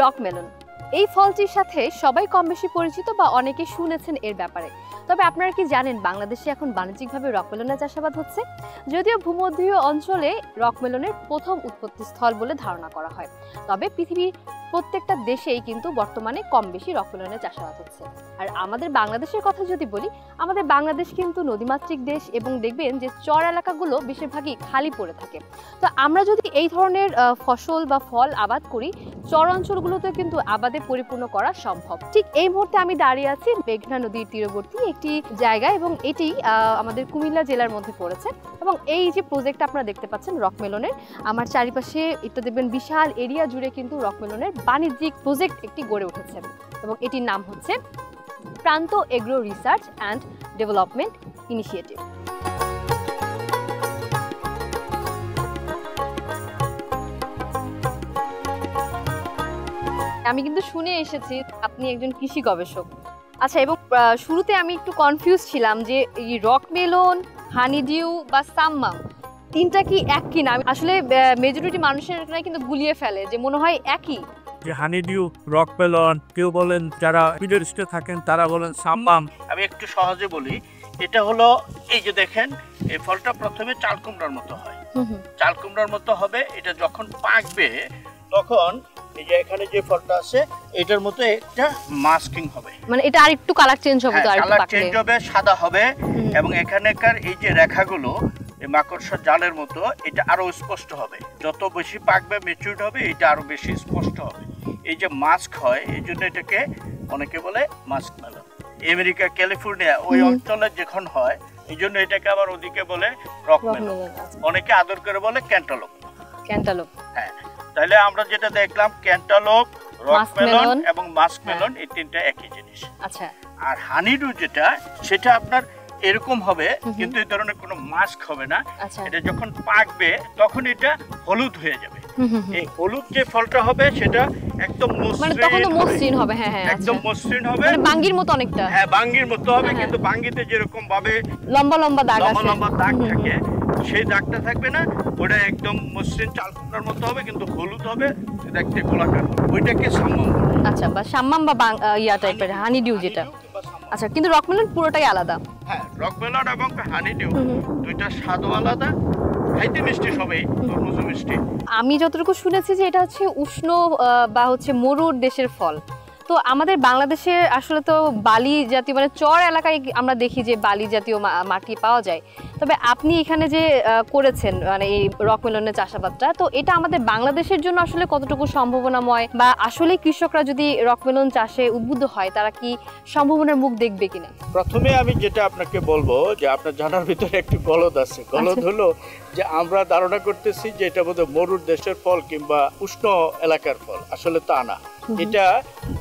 Rock melon. এই ফলটির সাথে সবাই কম বেশি পরিচিত বা অনেকে শুনেছেন এর ব্যাপারে। তবে আপনারা কি জানেন বাংলাদেশে এখন বাণিজ্যিকভাবে রক মেলনের চাষাবাদ হচ্ছে? যদিও ভূমধ্যীয় অঞ্চলে রক মেলনের প্রথম উৎপত্তি স্থল বলে ধারণা করা হয়, তবে পৃথিবীর প্রত্যেকটা দেশেই কিন্তু বর্তমানে কম বেশি রক মেলনের চাষাবাদ হচ্ছে। আর আমাদের বাংলাদেশের কথা যদি বলি, আমাদের বাংলাদেশ কিন্তু নদীমাতৃক দেশ এবং দেখবেন যে চর এলাকাগুলো বেশিরভাগই খালি পড়ে থাকে। তো আমরা যদি এই ধরনের ফসল বা ফল আবাদ করি, চর অঞ্চলগুলোতে কিন্তু আবাদে পরিপূর্ণ করা সম্ভব। ঠিক এই মুহূর্তে আমি দাঁড়িয়ে আছি মেঘনা নদীর তীরবর্তী একটি জায়গায় এবং এটি আমাদের কুমিল্লা জেলার মধ্যে পড়েছে। এবং এই যে প্রজেক্ট আপনারা দেখতে পাচ্ছেন রক মেলনের, আমার চারিপাশে এটা দেখবেন বিশাল এরিয়া জুড়ে কিন্তু রক মেলনের বাণিজ্যিক প্রজেক্ট একটি গড়ে উঠেছে এবং এটির নাম হচ্ছে প্রান্ত agro research and development initiative. আমি কিন্তু শুনে এসেছি আপনি একজন কৃষি গবেষক। আচ্ছা, এবং শুরুতে আমি একটু কনফিউজ ছিলাম যে এই রক মেলন, হানিডিউ বা সাম্মাম তিনটা কি এক কিনা। আসলে মেজরিটি মানুষের কিন্তু গুলিয়ে ফেলে যে মনে হয় একই। যে হানিডিউ, রক মেলন, কেউ বলেন যারা মিডল ইস্টে থাকেন তারা বলেন সাম্মাম। আমি একটু সহজে বলি, এটা হলো এই যে দেখেন এই ফলটা প্রথমে চাল কুমড়ার মতো হয়, চাল কুমড়ার মতো হবে। এটা যখন পাকবে তখন এই যে এখানে যে ফলটা আছে এটার মতো একটা মাস্কিং হবে, মানে এটা আরেকটু কালার চেঞ্জ হবে, তো আরেকটু কালার চেঞ্জ হবে, সাদা হবে। এবং এখানেকার এই যে রেখাগুলো এই মাকড়সার জালের মতো, এটা আরো স্পষ্ট হবে। যত বেশি পাকবে, ম্যাচিউরড হবে, এটা আরো বেশি স্পষ্ট হবে। এই যে মাস্ক হয়, এই জন্য এটাকে অনেকে বলে মাস্ক মেলন। আমেরিকা, ক্যালিফোর্নিয়া ওই অঞ্চলে যখন হয় এই জন্য এটাকে আবার ওদিকে বলে রক মেলন। অনেকে আদর করে বলে ক্যান্টালোপ। ক্যান্টালোপ, হ্যাঁ। তাহলে আমরা যেটা দেখলাম ক্যান্টালোপ, রক মেলন এবং মাস্ক মেলন, এই তিনটা একই জিনিস। আচ্ছা। আর হানিডু যেটা, সেটা আপনার এরকম হবে কিন্তু এই ধরনের কোনো মাস্ক হবে না। এটা যখন পাকবে তখন এটা হলুদ হয়ে যাবে। এই হলুদ যে ফলটা হবে সেটা একদম মসৃণ হবে। হ্যাঁ হ্যাঁ, একদম মসৃণ হবে, মানে বাঙ্গির মতো অনেকটা। হ্যাঁ, বাঙ্গির মতো হবে, কিন্তু বাঙ্গিতে যেরকম ভাবে লম্বা লম্বা দাগ আছে, লম্বা লম্বা দাগ থাকে, সেই দাগটা থাকবে না। ওটা একদম মসৃণ চাল কুমড়ার মতো হবে, কিন্তু হলুদ হবে, দেখতে গোলাকার হবে। ওইটাকে সাম্মাম। আচ্ছা, বা সাম্মাম বা ইয়া টাইপের হানিডিউ যেটা। আচ্ছা, কিন্তু রক মেলন পুরোটাই আলাদা। হ্যাঁ, রক মেলন এবং হানিডিউ দুইটা স্বাদও আলাদা, খাইতে মিষ্টি সবই, তরমুজ মিষ্টি। আমি যতটুকু শুনেছি যে এটা হচ্ছে উষ্ণ বা হচ্ছে মরুর দেশের ফল। তো আমাদের বাংলাদেশে আসলে তো বালি জাতীয়, মানে চর এলাকায় আমরা দেখি যে বালি জাতীয় মাটি পাওয়া যায়। তবে আপনি এখানে যে করেছেন মানে এই রক মেলনের চাষাবাদটা, তো এটা আমাদের বাংলাদেশের জন্য আসলে কতটুকু সম্ভাবনাময়, বা আসলে কৃষকরা যদি রক মেলন চাষে উদ্বুদ্ধ হয় তারা কি সম্ভাবনার মুখ দেখবে কিনা? প্রথমে আমি যেটা আপনাকে বলবো যে আপনার জানার ভিতরে একটু গলদ আছে। গলদ হলো যে আমরা ধারণা করতেছি যে এটা বোধহয় মরুর দেশের ফল কিংবা উষ্ণ এলাকার ফল। আসলে তা না, এটা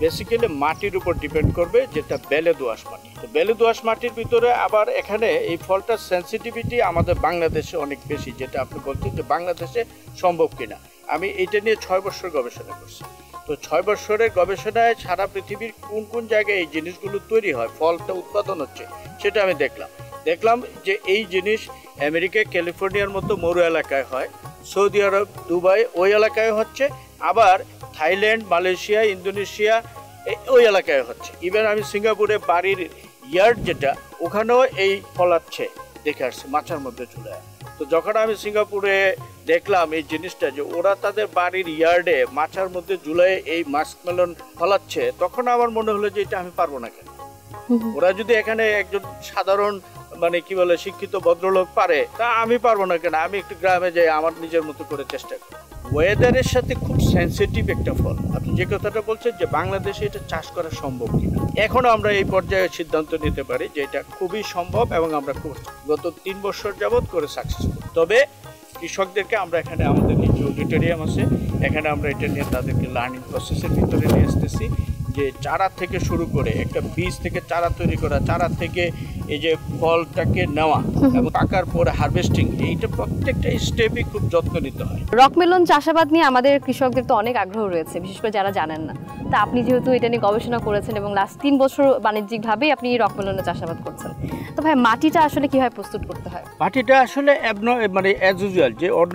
বেসিক্যালি মাটির উপর ডিপেন্ড করবে, যেটা বেলে দোআঁশ মাটি। তো বেলে দোআঁশ মাটির ভিতরে আবার এখানে এই ফলটার সেন্সিটিভিটি আমাদের বাংলাদেশে অনেক বেশি, যেটা আপনি বলছেন যে বাংলাদেশে সম্ভব কিনা। আমি এটা নিয়ে 6 বছর গবেষণা করছি। তো 6 বছরের গবেষণায় সারা পৃথিবীর কোন কোন জায়গায় এই জিনিসগুলো তৈরি হয়, ফলটা উৎপাদন হচ্ছে, সেটা আমি দেখলাম যে এই জিনিস আমেরিকা, ক্যালিফোর্নিয়ার মতো মরু এলাকায় হয়, সৌদি আরব, দুবাই ওই এলাকায় হচ্ছে, আবার থাইল্যান্ড, মালয়েশিয়া, ইন্দোনেশিয়া ওই এলাকায় হচ্ছে। ইভেন আমি সিঙ্গাপুরে বাড়ির ইয়ার্ড যেটা, ওখানেও এই ফলাচ্ছে দেখে আসছে, মাচার মধ্যে চলে আসে। তো যখন আমি সিঙ্গাপুরে দেখলাম এই জিনিসটা যে ওরা তাদের বাড়ির ইয়ার্ডে মাচার মধ্যে ঝুলায় এই মাস্ক মেলন ফলাচ্ছে, তখন আমার মনে হলো যে এটা আমি পারবো না কেন। ওরা যদি এখানে একজন সাধারণ মানে কি বলে শিক্ষিত ভদ্রলোক পারে, তা আমি পারবো না কেন? আমি একটু গ্রামে যাই, আমার নিজের মতো করে চেষ্টা করি। ওয়েদারের সাথে খুব সেন্সিটিভ একটা ফল। আপনি যে কথাটা বলছেন যে বাংলাদেশে এটা চাষ করা সম্ভব কিনা, এখনো আমরা এই পর্যায়ে সিদ্ধান্ত নিতে পারি যে এটা খুবই সম্ভব এবং আমরা গত 3 বছর যাবৎ করে সাকসেসফুল। তবে কৃষকদেরকে আমরা এখানে, আমাদের নিচে অডিটোরিয়াম আছে, এখানে আমরা এটা নিয়ে তাদেরকে লার্নিং প্রসেসের ভিতরে নিয়ে আসতেছি, যে চারা থেকে শুরু করে একটা বীজ থেকে চারা তৈরি করা, চারা থেকে এই যে ফলটাকে নেওয়া এবং পাকার পরে হারভেস্টিং, এইটা প্রত্যেকটা স্টেপই খুব যত্ন নিতে হয়। রকমেলন চাষাবাদ নিয়ে আমাদের কৃষকদের তো অনেক আগ্রহ রয়েছে, বিশেষ করে যারা জানেন না। তা আপনি যেহেতু এটা নিয়ে গবেষণা করেছেন এবং লাস্ট 3 বছর বাণিজ্যিকভাবেই আপনি রকমেলনের চাষাবাদ করছেন, তো ভাই মাটিটা আসলে কিভাবে প্রস্তুত করতে হয়? মাটিটা আসলে মানে অ্যাজ ইউজুয়াল যে অন্য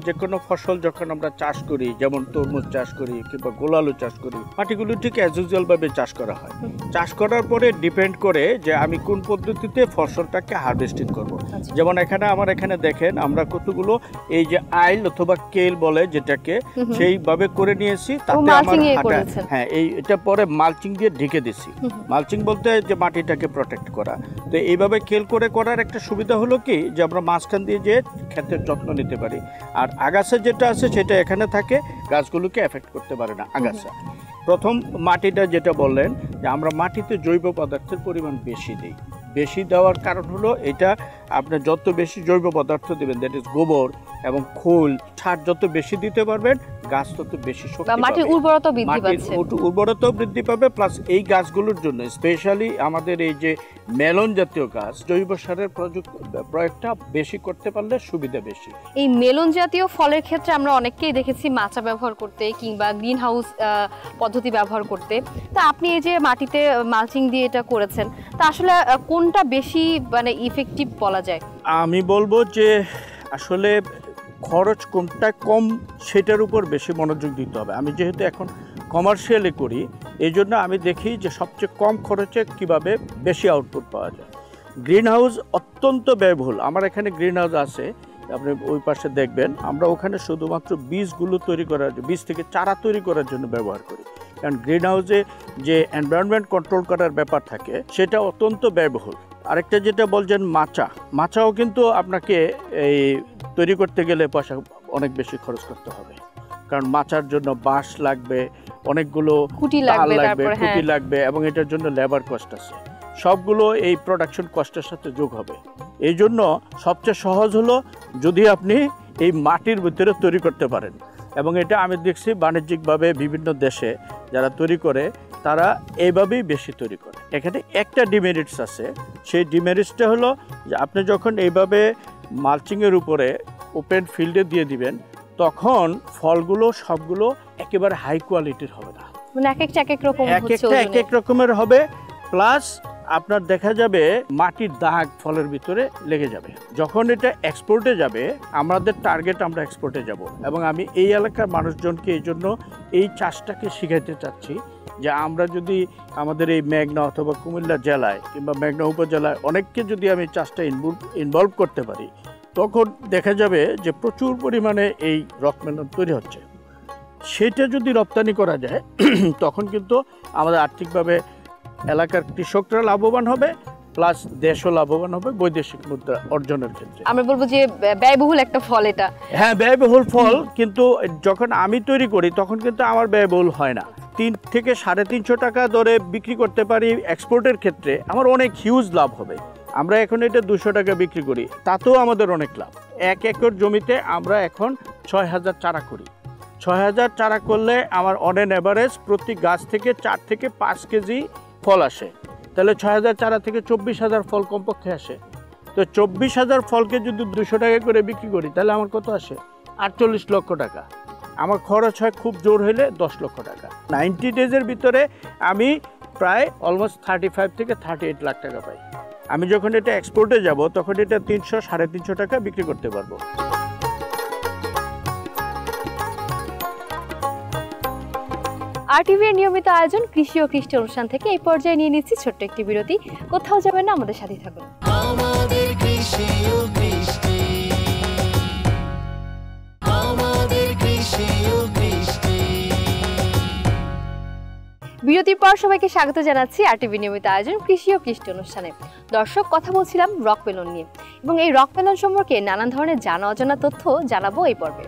যে কোনো ফসল যখন আমরা চাষ করি, যেমন তরমুজ চাষ করি কিংবা গোলালু চাষ করি, মাটিগুলো ঠিক অ্যাজ ইউজুয়াল ভাবে চাষ করা হয়। চাষ করার পরে ডিপেন্ড করে যে আমি কোন পদ্ধতিতে ফসলটাকে হারভেস্টিং করব। যেমন আমার এখানে দেখেন আমরা কতগুলো এই যে আইল অথবা কেল বলে যেটাকে, সেইভাবে করে নিয়েছি। তাতে আমার হ্যাঁ এটা পরে মালচিং দিয়ে ঢেকে দিছি। মালচিং বলতে যে মাটিটাকে প্রোটেক্ট করা। তো এইভাবে কেল করে করার একটা সুবিধা হলো কি যে আমরা মাঝখান দিয়ে যে ক্ষেতের যত্ন নিতে পারি, আর আগাছা যেটা আছে সেটা এখানে থাকে, গাছগুলোকে এফেক্ট করতে পারে না আগাছা। প্রথম মাটিটা যেটা বললেন যে আমরা মাটিতে জৈব পদার্থের পরিমাণ বেশি দিই। বেশি দেওয়ার কারণ হলো এটা আপনি যত বেশি জৈব পদার্থ দেবেন, দ্যাট ইজ গোবর এবং খোল সার যত বেশি দিতে পারবেন, গাছ তত বেশি শক্তি পাবে, মাটির উর্বরতা বৃদ্ধি পাচ্ছে, উর্বরতাও বৃদ্ধি পাবে। প্লাস এই গাছগুলোর জন্য স্পেশালি আমাদের এই যে মেলন জাতীয় গাছ, জৈব সারের প্রয়োগটা বেশি করতে পারলে সুবিধা বেশি। এই মেলন জাতীয় ফলের ক্ষেত্রে আমরা অনেককেই দেখেছি মাচা ব্যবহার করতে কিংবা গ্রিন হাউস পদ্ধতি ব্যবহার করতে। তা আপনি এই যে মাটিতে মালচিং দিয়ে এটা করেছেন, তা আসলে কোনটা বেশি মানে ইফেক্টিভ বলা যায়? আমি বলবো যে আসলে খরচ কোনটা কম সেটার উপর বেশি মনোযোগ দিতে হবে। আমি যেহেতু এখন কমার্শিয়ালি করি, এই জন্য আমি দেখি যে সবচেয়ে কম খরচে কিভাবে বেশি আউটপুট পাওয়া যায়। গ্রিন হাউস অত্যন্ত ব্যয়বহুল। আমার এখানে গ্রিন হাউস আছে, আপনি ওই পাশে দেখবেন, আমরা ওখানে শুধুমাত্র বীজগুলো তৈরি করার, বীজ থেকে চারা তৈরি করার জন্য ব্যবহার করি। কারণ গ্রিন হাউসে যে এনভায়রনমেন্ট কন্ট্রোল করার ব্যাপার থাকে সেটা অত্যন্ত ব্যয়বহুল। আরেকটা যেটা বলছেন মাচাও কিন্তু আপনাকে এই তৈরি করতে গেলে পয়সা অনেক বেশি খরচ করতে হবে, কারণ মাচার জন্য বাঁশ লাগবে, অনেকগুলো খুঁটি লাগবে এবং এটার জন্য লেবার কস্ট আছে। সবগুলো এই প্রোডাকশন কস্টের সাথে যোগ হবে। এই জন্য সবচেয়ে সহজ হলো যদি আপনি এই মাটির ভিতরে তৈরি করতে পারেন, এবং এটা আমি দেখছি বাণিজ্যিকভাবে বিভিন্ন দেশে যারা তৈরি করে তারা এইভাবেই বেশি তৈরি করে। এখানে একটা ডিমেরিটস আছে, সেই ডিমেরিটসটা হলো যে আপনি যখন এইভাবে মালচিংয়ের উপরে ওপেন ফিল্ডে দিয়ে দিবেন, তখন ফলগুলো সবগুলো একেবারে হাই কোয়ালিটির হবে না, মানে এক এক রকমের হবে। প্লাস আপনার দেখা যাবে মাটির দাগ ফলের ভিতরে লেগে যাবে। যখন এটা এক্সপোর্টে যাবে, আমাদের টার্গেট আমরা এক্সপোর্টে যাব, এবং আমি এই এলাকার মানুষজনকে এই জন্য এই চাষটাকে শিখাইতে চাচ্ছি যে আমরা যদি আমাদের এই মেঘনা অথবা কুমিল্লা জেলায় কিংবা মেঘনা উপজেলায় অনেককে যদি আমি চাষটা ইনভলভ করতে পারি, তখন দেখা যাবে যে প্রচুর পরিমাণে এই রকমেলন তৈরি হচ্ছে। সেটা যদি রপ্তানি করা যায় তখন কিন্তু আমাদের আর্থিকভাবে এলাকার কৃষকরা লাভবান হবে, প্লাস দেশও লাভবান হবে বৈদেশিক মুদ্রা অর্জনের ক্ষেত্রে। আমরা বলবো যে ব্যয়বহুল একটা ফল এটা। হ্যাঁ, ব্যয়বহুল ফল, কিন্তু যখন আমি তৈরি করি তখন কিন্তু আমার ব্যয়বহুল হয় না। 3 থেকে 350 টাকা দরে বিক্রি করতে পারি এক্সপোর্টের ক্ষেত্রে, আমার অনেক হিউজ লাভ হবে। আমরা এখন এটা 200 টাকা বিক্রি করি, তাতেও আমাদের অনেক লাভ। 1 একর জমিতে আমরা এখন 6000 চারা করি। 6000 চারা করলে আমার অন এন অ্যাভারেজ প্রতি গাছ থেকে 4 থেকে 5 কেজি ফল আসে। তাহলে 6000 চারা থেকে 24000 ফল কমপক্ষে আসে। তো 24000 ফলকে যদি 200 টাকা করে বিক্রি করি, তাহলে আমার কত আসে? 48 লক্ষ টাকা। আমার খরচ হয় খুব জোর হলে 10 লক্ষ টাকা। 90 ডেজের ভিতরে আমি প্রায় অলমোস্ট 35 থেকে 38 লাখ টাকা পাই। আমি যখন এটা এক্সপোর্টে যাব তখন এটা 300-350 টাকা বিক্রি করতে পারবো। আরটিভি এর নিয়মিত আয়োজন কৃষি ও কৃষি অনুষ্ঠান থেকে এই পর্যায়ে নিয়ে নিচ্ছি ছোট্ট একটি বিরতি। কোথাও যাবেন না, আমাদের সাথেই থাকুন। আমাদের কৃষি ও কৃষি, আমাদের কৃষি ও কৃষি। বিরতির পর সবাইকে স্বাগত জানাচ্ছি আরটিভি নিয়মিত আয়োজন কৃষি ও কৃষি অনুষ্ঠানে। দর্শক, কথা বলছিলাম রকমেলন নিয়ে, এবং এই রকমেলন সম্পর্কে নানান ধরনের জানা অজানা তথ্য জানাবো এই পর্বে।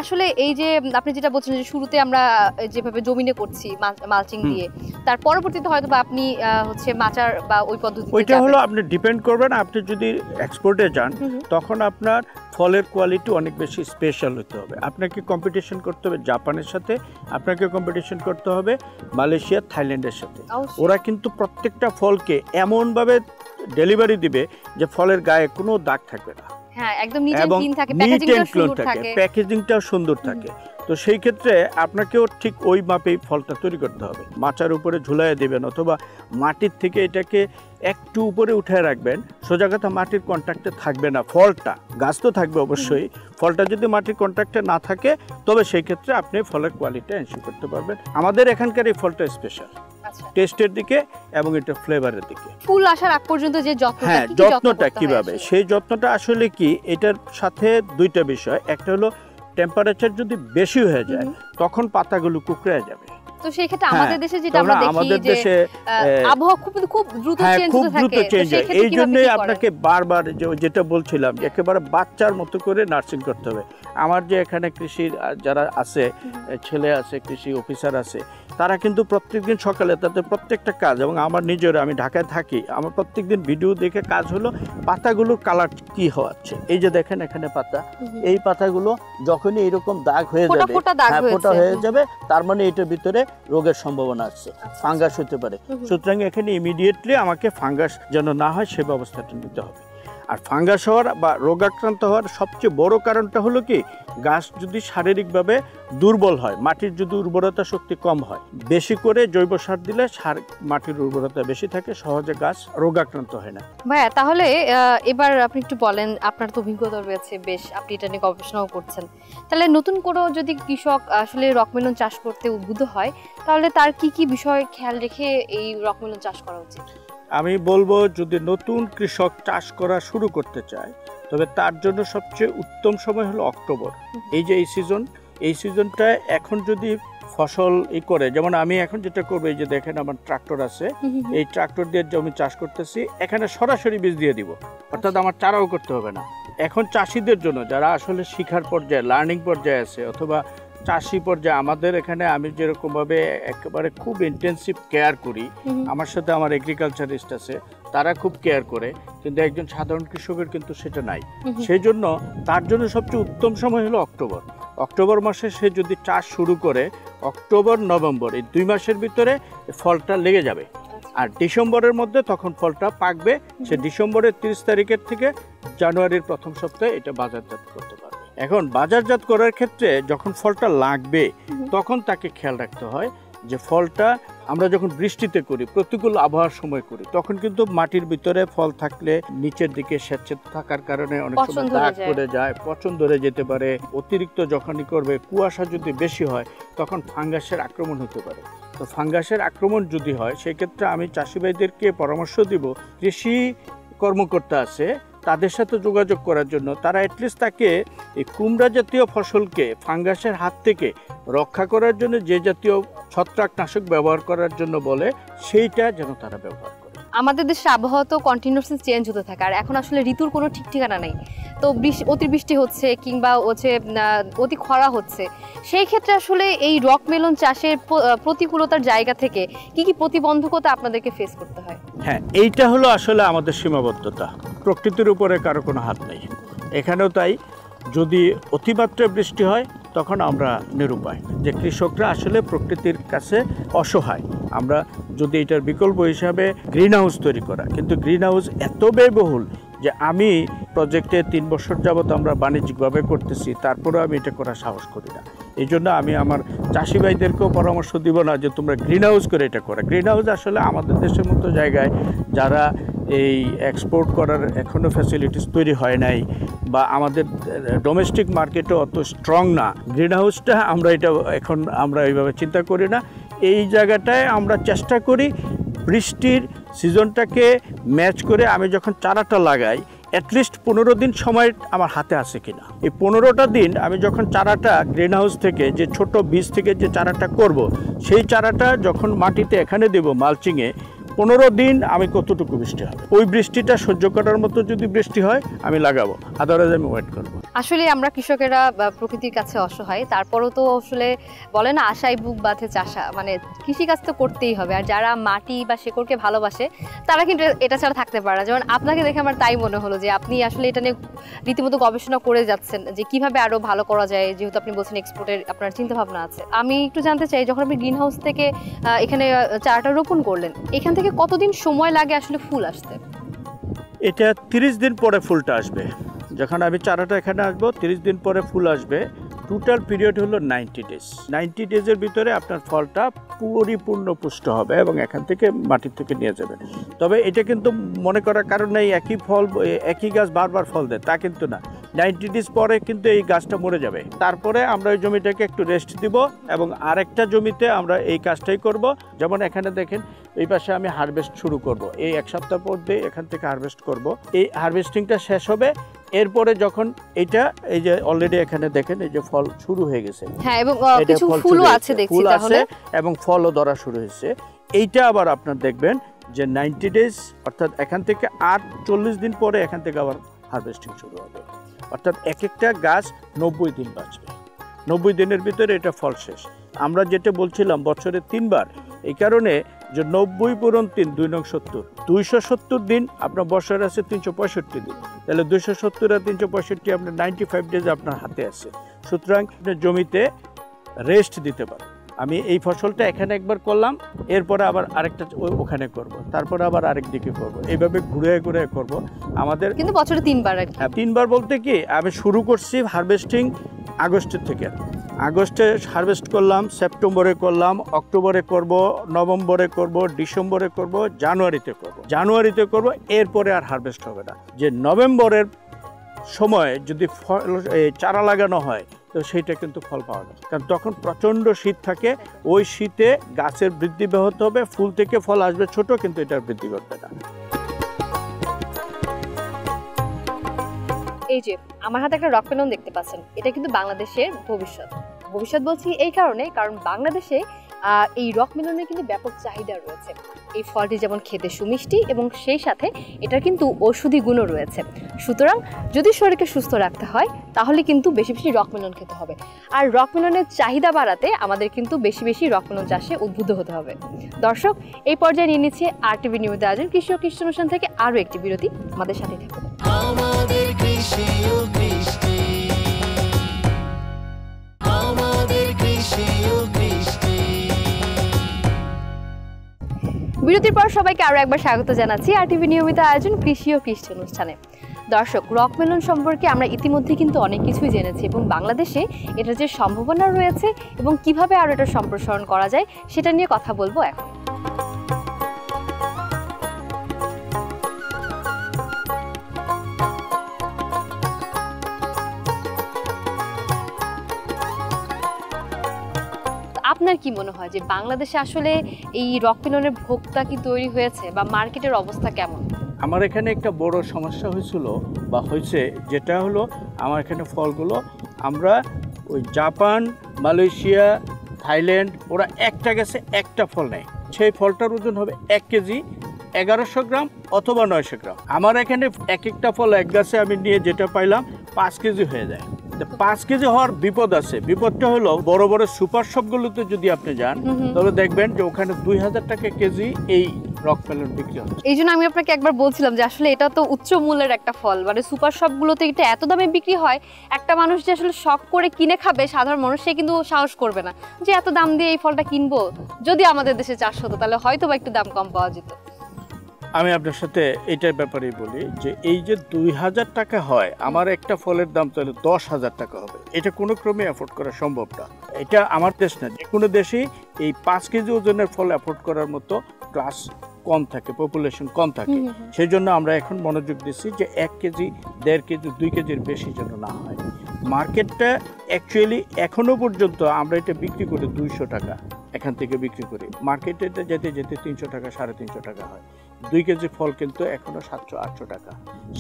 আসলে এই যে আপনি যেটা বলছেন যে শুরুতে আমরা যেভাবে জমিনে করছি মালচিং দিয়ে, তার পরবর্তীতে হয়তো বা আপনি হচ্ছে মাচার বা ওই পদ্ধতিতে ওইটা হলো আপনি ডিপেন্ড করবেন। আপনি যদি এক্সপোর্টে যান তখন আপনার ফলের কোয়ালিটি অনেক বেশি স্পেশাল হতে হবে। আপনাকে কম্পিটিশন করতে হবে জাপানের সাথে, আপনাকে কম্পিটিশন করতে হবে মালয়েশিয়া, থাইল্যান্ডের সাথে। ওরা কিন্তু প্রত্যেকটা ফলকে এমনভাবে ডেলিভারি দিবে যে ফলের গায়ে কোনো দাগ থাকবে না, হ্যাঁ একদম নিট এন্ড এবং ক্লিন থাকে, নিট প্যাকেজিংটাও এন্ড ক্লিন সুন্দর থাকে, থাকে, প্যাকেজিংটাও সুন্দর থাকে। তো সেই ক্ষেত্রে আপনাকেও ঠিক ওই মাপেই ফলটা তৈরি করতে হবে। মাচার উপরে ঝুলাইয়ে দেবেন অথবা মাটির থেকে এটাকে একটু উপরে উঠে রাখবেন, সোজা কথা মাটির কন্ট্যাক্টে থাকবে না ফলটা, গাছ তো থাকবে অবশ্যই। ফলটা যদি মাটির কন্ট্যাক্টে না থাকে তবে সেই ক্ষেত্রে আপনি ফলের কোয়ালিটি এনশিওর করতে পারবেন। আমাদের এখানকার এই ফলটা স্পেশাল টেস্টের দিকে এবং এটা ফ্লেভারের দিকে। ফুল আসার আগ পর্যন্ত যে যত্নটা, হ্যাঁ যত্নটা কিভাবে, সেই যত্নটা আসলে কি, এটার সাথে দুইটা বিষয়। একটা হলো টেম্পারেচার যদি বেশি হয়ে যায় তখন পাতাগুলো কুকড়ে যাবে। তো সেই ক্ষেত্রে আমাদের দেশে যেটা আমরা দেখি যে আবহাওয়া খুব দ্রুত চেঞ্জ হতে থাকে, এই জন্যই আপনাকে বারবার যেটা বলছিলাম যে একেবারে বাচ্চার মতো করে নার্সিং করতে হবে। আমার যে এখানে কৃষির যারা আছে, ছেলে আছে, কৃষি অফিসার আছে, তারা কিন্তু প্রত্যেকদিন সকালে তাদের প্রত্যেকটা কাজ, এবং আমার নিজের, আমি ঢাকায় থাকি, আমার প্রত্যেকদিন ভিডিও দেখে কাজ হলো পাতাগুলোর কালার কি হচ্ছে। এই যে দেখেন এখানে পাতা, এই পাতাগুলো যখনই এরকম দাগ হয়ে যাবে, ফোঁটা হয়ে যাবে, তার মানে এটার ভিতরে রোগের সম্ভাবনা আছে, ফাঙ্গাস হতে পারে। সুতরাং এখানে ইমিডিয়েটলি আমাকে ফাঙ্গাস যেন না হয় সে ব্যবস্থাটা নিতে হবে। আর ফাঙ্গাস হওয়ার বা রোগাক্রান্ত হওয়ার সবচেয়ে বড় কারণটা হলো কি, গাছ যদি শারীরিকভাবে দুর্বল হয়, মাটির যদি উর্বরতা শক্তি কম হয়, বেশি করে জৈব সার দিলে মাটির উর্বরতা বেশি থাকে, সহজে গাছ রোগাক্রান্ত হয় না। ভাইয়া তাহলে এবার আপনি একটু বলেন, আপনার তো অভিজ্ঞতা রয়েছে বেশ, আপনি এটা নিয়ে গবেষণাও করছেন, তাহলে নতুন কোনো যদি কৃষক আসলে রকমেলন চাষ করতে উদ্বুদ্ধ হয় তাহলে তার কি কি বিষয় খেয়াল রেখে এই রকমেলন চাষ করা উচিত? আমি বলবো যদি নতুন কৃষক চাষ করা শুরু করতে চায় তবে তার জন্য সবচেয়ে উত্তম সময় হলো অক্টোবর। এই যে এই সিজনটায় এখন যদি ফসল করে, যেমন আমি এখন যেটা করবো, এই যে দেখেন আমার ট্রাক্টর আছে, এই ট্রাক্টর দিয়ে জমি চাষ করতেছি, এখানে সরাসরি বীজ দিয়ে দিব, অর্থাৎ আমার চারাও করতে হবে না। এখন চাষিদের জন্য যারা আসলে শিখার পর্যায়ে, লার্নিং পর্যায়ে আছে অথবা চাষি পর্যায়ে, আমাদের এখানে আমি যেরকমভাবে একেবারে খুব ইন্টেন্সিভ কেয়ার করি, আমার সাথে আমার এগ্রিকালচারিস্ট আছে, তারা খুব কেয়ার করে, কিন্তু একজন সাধারণ কৃষকের কিন্তু সেটা নাই। সেই জন্য তার জন্য সবচেয়ে উত্তম সময় হলো অক্টোবর মাসে সে যদি চাষ শুরু করে, অক্টোবর নভেম্বর এই 2 মাসের ভিতরে ফলটা লেগে যাবে। আর ডিসেম্বরের মধ্যে তখন ফলটা পাকবে, সে ডিসেম্বরের 30 তারিখের থেকে জানুয়ারির প্রথম সপ্তাহে এটা বাজারজাত করতে পারবে। এখন বাজারজাত করার ক্ষেত্রে যখন ফলটা লাগবে তখন তাকে খেয়াল রাখতে হয় যে ফলটা আমরা যখন বৃষ্টিতে করি, প্রতিকূল আবহাওয়ার সময় করি, তখন কিন্তু মাটির ভিতরে ফল থাকলে নিচের দিকে স্যাঁতসেঁত থাকার কারণে অনেক সময় দাগ পড়ে যায়, পচন ধরে যেতে পারে। অতিরিক্ত যখনই করবে, কুয়াশা যদি বেশি হয় তখন ফাঙ্গাসের আক্রমণ হতে পারে। তো ফাঙ্গাসের আক্রমণ যদি হয় সেক্ষেত্রে আমি চাষি ভাইদেরকে পরামর্শ দিব, কৃষি কর্মকর্তা আছে তাদের সাথে যোগাযোগ করার জন্য। তারা অ্যাটলিস্ট তাকে এই কুমড়া জাতীয় ফসলকে ফাঙ্গাসের হাত থেকে রক্ষা করার জন্য যে জাতীয় ছত্রাকনাশক ব্যবহার করার জন্য বলে, সেইটা যেন তারা ব্যবহার করে। আমাদের দেশের আবহাওয়া তো কন্টিনিউয়াসলি চেঞ্জ হতে থাকে, আর এখন আসলে ঋতুর কোনো ঠিক ঠিকানা নেই। তো অতিবৃষ্টি হচ্ছে কিংবা অতি খরা হচ্ছে, সেই ক্ষেত্রে আসলে এই রকমেলন চাষের প্রতিকূলতার জায়গা থেকে কি কি প্রতিবন্ধকতা আপনাদেরকে ফেস করতে হয়? হ্যাঁ, এইটা হলো আসলে আমাদের সীমাবদ্ধতা, প্রকৃতির উপরে কারো কোনো হাত নেই। এখানেও তাই, যদি অতিমাত্রায় বৃষ্টি হয় তখন আমরা নিরুপায়, যে কৃষকরা আসলে প্রকৃতির কাছে অসহায়। আমরা যদি এটার বিকল্প হিসাবে গ্রিন হাউস তৈরি করা, কিন্তু গ্রিন হাউস এত ব্যয়বহুল যে আমি প্রজেক্টে 3 বছর যাবত আমরা বাণিজ্যিকভাবে করতেছি, তারপরেও আমি এটা করার সাহস করি না। এই জন্য আমি আমার চাষি ভাইদেরকেও পরামর্শ দিব না যে তোমরা গ্রিন হাউস করে এটা করা। গ্রিন হাউস আসলে আমাদের দেশের মতো জায়গায় যারা এই এক্সপোর্ট করার এখনও ফ্যাসিলিটিস তৈরি হয় নাই, বা আমাদের ডোমেস্টিক মার্কেটও অত স্ট্রং না, গ্রিন হাউসটা আমরা এইভাবে চিন্তা করি না। এই জায়গাটায় আমরা চেষ্টা করি বৃষ্টির সিজনটাকে ম্যাচ করে আমি যখন চারাটা লাগাই, অ্যাটলিস্ট 15 দিন সময় আমার হাতে আছে কিনা। এই 15টা দিন আমি যখন চারাটা গ্রিন হাউস থেকে, যে ছোট বীজ থেকে যে চারাটা করব, সেই চারাটা যখন মাটিতে এখানে দেব মালচিংয়ে, 15 দিন আমি কতটুকু বৃষ্টি হবে, ওই বৃষ্টিটা সহ্য করার মতো যদি বৃষ্টি হয় আমি লাগাবো, আদারওয়াইজ আমি ওয়েট করবো। আসলে আমরা কৃষকেরা প্রকৃতির কাছে অসহায়, তারপরও তো আসলে বলে না আশায় বুক বাঁধে চাষা, মানে কৃষিকাজ তো করতেই হবে। আর যারা মাটি বা শেকড়কে ভালোবাসে তারা কিন্তু এটা ছাড়া থাকতে পারে না। যেমন আপনাকে দেখে আমার তাই মনে হলো যে আপনি আসলে এটা নিয়ে রীতিমতো গবেষণা করে যাচ্ছেন যে কিভাবে আরো ভালো করা যায়, যেহেতু আপনি বলছেন এক্সপোর্টের আপনার চিন্তা ভাবনা আছে। আমি একটু জানতে চাই, যখন আপনি গ্রিন হাউস থেকে এখানে চারাটা রোপণ করলেন, এখান থেকে কতদিন সময় লাগে আসলে ফুল আসতে? এটা 30 দিন পরে ফুলটা আসবে। যখন আমি চারাটা এখানে আসবো 30 দিন পরে ফুল আসবে। টোটাল পিরিয়ড হলো 90 ডেজ। 90 ডেজের ভিতরে আপনার ফলটা পরিপূর্ণ পুষ্ট হবে এবং এখান থেকে মাটির থেকে নিয়ে যাবে। তবে এটা কিন্তু মনে করার কারণ নেই একই ফল একই গাছ বারবার ফল দেয়, তা কিন্তু না। 90 ডেজ পরে কিন্তু এই গাছটা মরে যাবে। তারপরে আমরা ওই জমিটাকে একটু রেস্ট দিব এবং আরেকটা জমিতে আমরা এই কাজটাই করব। যেমন এখানে দেখেন এই পাশে আমি হারভেস্ট শুরু করব। এই এক সপ্তাহ পর দিয়ে এখান থেকে হারভেস্ট করব। এই হারভেস্টিংটা শেষ হবে, এরপরে যখন এটা এই যে অলরেডি এখানে দেখেন এই যে ফল শুরু হয়ে গেছে। হ্যাঁ, এবং কিছু ফুলও আছে দেখছি, তাহলে এবং ফলও ধরা শুরু হয়েছে। এইটা আবার আপনার দেখবেন যে 90 ডেজ অর্থাৎ এখান থেকে আর 40 দিন পরে এখান থেকে আবার হারভেস্টিং শুরু হবে। অর্থাৎ এক একটা গাছ 90 দিন বাঁচবে। 90 দিনের ভিতরে এটা ফল শেষ। আমরা যেটা বলছিলাম বছরে 3 বার, এই কারণে যে 90 পূরণ 3 2 নং 70, 270 দিন আপনার বছর আছে 365 দিন। তাহলে 270 আর 365 আপনার 95 ডেজ আপনার হাতে আছে। সুতরাং আপনার জমিতে রেস্ট দিতে পারেন। আমি এই ফসলটা এখানে একবার করলাম, এরপরে আবার আরেকটা ওখানে করব, তারপরে আবার আরেক দিকে করব, এইভাবে ঘুরে ঘুরে করব। আমাদের কিন্তু বছরে 3 বার আর কি। 3 বার বলতে কি, আমি শুরু করছি হারভেস্টিং আগস্টের থেকে। আগস্টে হারভেস্ট করলাম, সেপ্টেম্বরে করলাম, অক্টোবরে করব, নভেম্বরে করব, ডিসেম্বরে করব, জানুয়ারিতে করব, এরপরে আর হারভেস্ট হবে না। যে নভেম্বরের সময় যদি চারা লাগানো হয় তো সেইটা কিন্তু ফল পাওয়া যায়, কারণ তখন প্রচণ্ড শীত থাকে। ওই শীতে গাছের বৃদ্ধি ব্যাহত হবে, ফুল থেকে ফল আসবে ছোট, কিন্তু এটার বৃদ্ধি করবে না। এই যে আমার হাতে একটা রকমেলন দেখতে পাচ্ছেন, এটা কিন্তু বাংলাদেশের ভবিষ্যৎ বলছি এই কারণ বাংলাদেশে এই রকমেলনের কিন্তু ব্যাপক চাহিদা রয়েছে। এই ফলটি যেমন খেতে সুমিষ্টি এবং সেই সাথে এটার কিন্তু ঔষধি গুণও রয়েছে। সুতরাং যদি শরীরকে সুস্থ রাখতে হয় তাহলে কিন্তু বেশি বেশি রকমেলন খেতে হবে। আর রকমেলনের চাহিদা বাড়াতে আমাদের কিন্তু বেশি বেশি রকমেলন চাষে উদ্বুদ্ধ হতে হবে। দর্শক, এই পর্যায়ে নিয়ে নিচ্ছে RTV নিয়মিত আয়োজন কৃষি ও কৃষি অনুষ্ঠান থেকে আরও একটি বিরতি। আমাদের সাথে থাকুন। আমাদের কৃষি ও কৃষ্টি, আমাদের কৃষি ও কৃষ্টি। বিরতির পর সবাইকে আরও একবার স্বাগত জানাচ্ছি RTV নিয়মিত আয়োজন কৃষি ও কৃষি অনুষ্ঠানে। দর্শক, রকমেলন সম্পর্কে আমরা ইতিমধ্যে কিন্তু অনেক কিছুই জেনেছি এবং বাংলাদেশে এটার যে সম্ভাবনা রয়েছে এবং কিভাবে আরও এটা সম্প্রসারণ করা যায় সেটা নিয়ে কথা বলবো এখন। আপনার কি মনে হয় যে বাংলাদেশে আসলে এই রকমেলনের ভোক্তা কি তৈরি হয়েছে বা মার্কেটের অবস্থা কেমন? আমার এখানে একটা বড় সমস্যা হয়েছিল বা হয়েছে, যেটা হলো আমার এখানে ফলগুলো আমরা ওই জাপান, মালয়েশিয়া, থাইল্যান্ড, ওরা একটা গাছে একটা ফল নেয়। সেই ফলটার ওজন হবে 1 কেজি 1100 গ্রাম অথবা 900 গ্রাম। আমার এখানে এক একটা ফল এক গাছে আমি নিয়ে যেটা পাইলাম 5 কেজি হয়ে যায়। 5 কেজি হওয়ার বিপদ আছে। বিপদটা হলো বড় বড় সুপার শপগুলোতে যদি আপনি যান তবে দেখবেন যে ওখানে 2000 টাকা কেজি এই রকমেলন বিক্রি হয়। এই জন্য আমি আপনাকে একবার বলছিলাম যে আসলে এটা তো উচ্চ মূল্যের একটা ফল, মানে সুপার শপগুলোতে এটা এত দামে বিক্রি হয়, একটা মানুষ যে আসলে শখ করে কিনে খাবে সাধারণ মানুষ, সে কিন্তু সাহস করবে না যে এত দাম দিয়ে এই ফলটা কিনবো। যদি আমাদের দেশে চাষ হতো তাহলে হয়তো বা একটু দাম কম পাওয়া যেত। আমি আপনার সাথে এটার ব্যাপারেই বলি যে এই যে 2000 টাকা হয়, আমার একটা ফলের দাম তাহলে 10,000 টাকা হবে। এটা কোনো ক্রমে অ্যাফোর্ড করা সম্ভব না। এটা আমার দেশ না, যে কোনো দেশেই এই 5 কেজি ওজনের ফল অ্যাফোর্ড করার মতো ক্লাস কম থাকে, পপুলেশন কম থাকে। সেই জন্য আমরা এখন মনোযোগ দিচ্ছি যে 1 কেজি 1.5 কেজি 2 কেজির বেশি যেন না হয়। মার্কেটটা অ্যাকচুয়ালি এখনও পর্যন্ত আমরা এটা বিক্রি করি 200 টাকা, এখান থেকে বিক্রি করি। মার্কেটে যেতে যেতে 300 টাকা 350 টাকা হয়। 2 কেজি ফল কিন্তু এখনও 700-800 টাকা।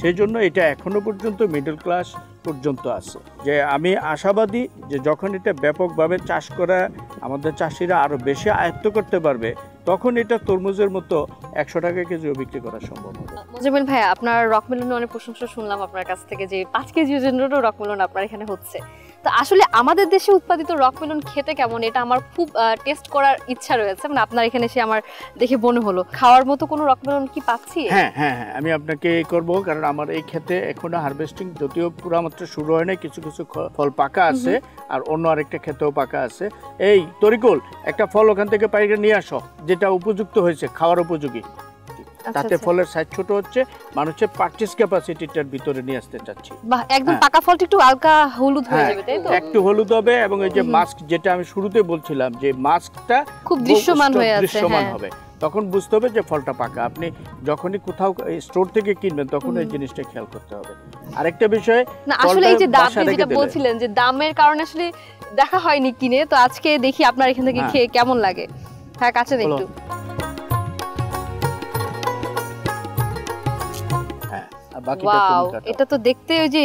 সেই জন্য এটা এখনও পর্যন্ত মিডল ক্লাস পর্যন্ত আছে। যে আমি আশাবাদী যে যখন এটা ব্যাপকভাবে চাষ করা আমাদের চাষিরা আরও বেশি আয়ত্ত করতে পারবে, তখন এটা তরমুজের মতো 100 টাকা কেজিও বিক্রি করা সম্ভব হবে। মোজাম্মেল ভাইয়া, আপনার রকমেলনে অনেক প্রশংসা শুনলাম আপনার কাছ থেকে যে 5 কেজি ওজনেরও রকমেলন আপনার এখানে হচ্ছে। তো আসলে আমাদের দেশে উৎপাদিত রকমেলন খেতে কেমন, এটা আমার খুব টেস্ট করার ইচ্ছা রয়েছে। মানে আপনার এখানে এসে আমার দেখে মনে হলো খাওয়ার মতো কোনো রকমেলন কি পাচ্ছি? হ্যাঁ হ্যাঁ হ্যাঁ, আমি আপনাকে করব, কারণ আমার এই ক্ষেতে এখনো হারভেস্টিং যদিও পুরো মাত্র শুরু হয় নাই, কিছু কিছু ফল পাকা আছে আর অন্য আরেকটা ক্ষেতেও পাকা আছে। এই তরিকুল, একটা ফল ওখান থেকে পাইরে নিয়ে আসো যেটা উপযুক্ত হয়েছে, খাওয়ার উপযোগী। তাতে ফলের সাইজ ছোট হচ্ছে, মানুষের পারচেজ ক্যাপাসিটিটার ভিতরে নিয়ে আসতে চাচ্ছি। বাহ, একদম পাকা ফলটা একটু হালকা হলুদ হয়ে যাবে, তাই তো? একটু হলুদ হবে, এবং এই যে মাস্ক যেটা আমি শুরুতে বলছিলাম যে মাস্কটা খুব দৃশ্যমান হয়ে আছে, দৃশ্যমান হ্যাঁ। হবে, তখন বুঝতে হবে যে ফলটা পাকা। আপনি যখনই কোথাও স্টোর থেকে কিনবেন তখন এই জিনিসটা খেয়াল করতে হবে। আরেকটা বিষয়, না আসলে এই যে দাম যেটা বলছিলেন যে দামের কারণে আসলে দেখা হয়নি কিনে, তো আজকে দেখি আপনার এখান থেকে খেয়ে কেমন লাগে। হ্যাঁ, কাছে দেখ একটু। ওয়াও, এটা তো দেখতে ওই যে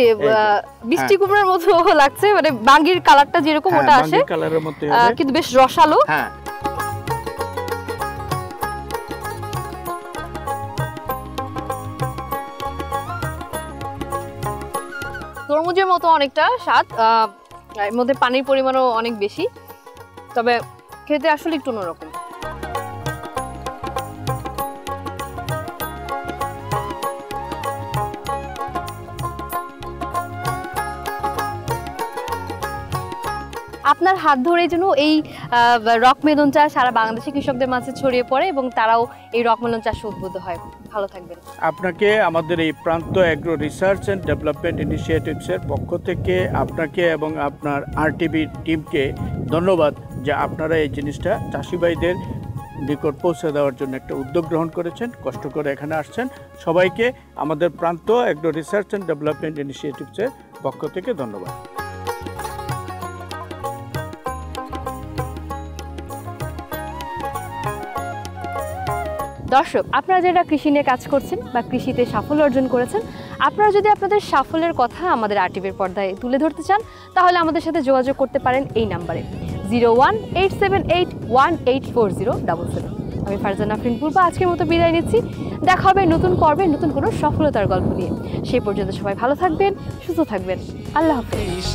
মিষ্টি কুমড়ার মতো লাগছে, মানে বাঙ্গির কালারটা যেরকম ওটা আসে কালারের মতো, কিন্তু বেশ রসালো। হ্যাঁ, তরমুজের মতো অনেকটা স্বাদ, এর মধ্যে পানির পরিমাণও অনেক বেশি, তবে খেতে আসলে একটু অন্যরকম। আপনার হাত ধরে যেন এই রকমেলন চাষ সারা বাংলাদেশে কৃষকদের মাঝে ছড়িয়ে পড়ে এবং তারাও এই রকমেলন চাষে উদ্বুদ্ধ হয়। ভালো থাকবেন। আপনাকে আমাদের এই প্রান্ত অ্যাগ্রো রিসার্চ অ্যান্ড ডেভেলপমেন্ট ইনিশিয়েটিভসের পক্ষ থেকে আপনাকে এবং আপনার আরটিভি টিমকে ধন্যবাদ যে আপনারা এই জিনিসটা চাষি ভাইদের নিকট পৌঁছে দেওয়ার জন্য একটা উদ্যোগ গ্রহণ করেছেন, কষ্ট করে এখানে আসছেন। সবাইকে আমাদের প্রান্ত অ্যাগ্রো রিসার্চ অ্যান্ড ডেভেলপমেন্ট ইনিশিয়েটিভসের পক্ষ থেকে ধন্যবাদ। দর্শক, আপনারা যারা কৃষি নিয়ে কাজ করছেন বা কৃষিতে সাফল্য অর্জন করেছেন, আপনারা যদি আপনাদের সাফল্যের কথা আমাদের আরটিভির পর্দায় তুলে ধরতে চান, তাহলে আমাদের সাথে যোগাযোগ করতে পারেন এই নাম্বারে 018781840777। আমি ফারজানা আফরিন পূর্বা আজকের মতো বিদায় নিচ্ছি। দেখা হবে নতুন পর্বে নতুন কোনো সফলতার গল্প নিয়ে। সেই পর্যন্ত সবাই ভালো থাকবেন, সুস্থ থাকবেন। আল্লাহ হাফেজ।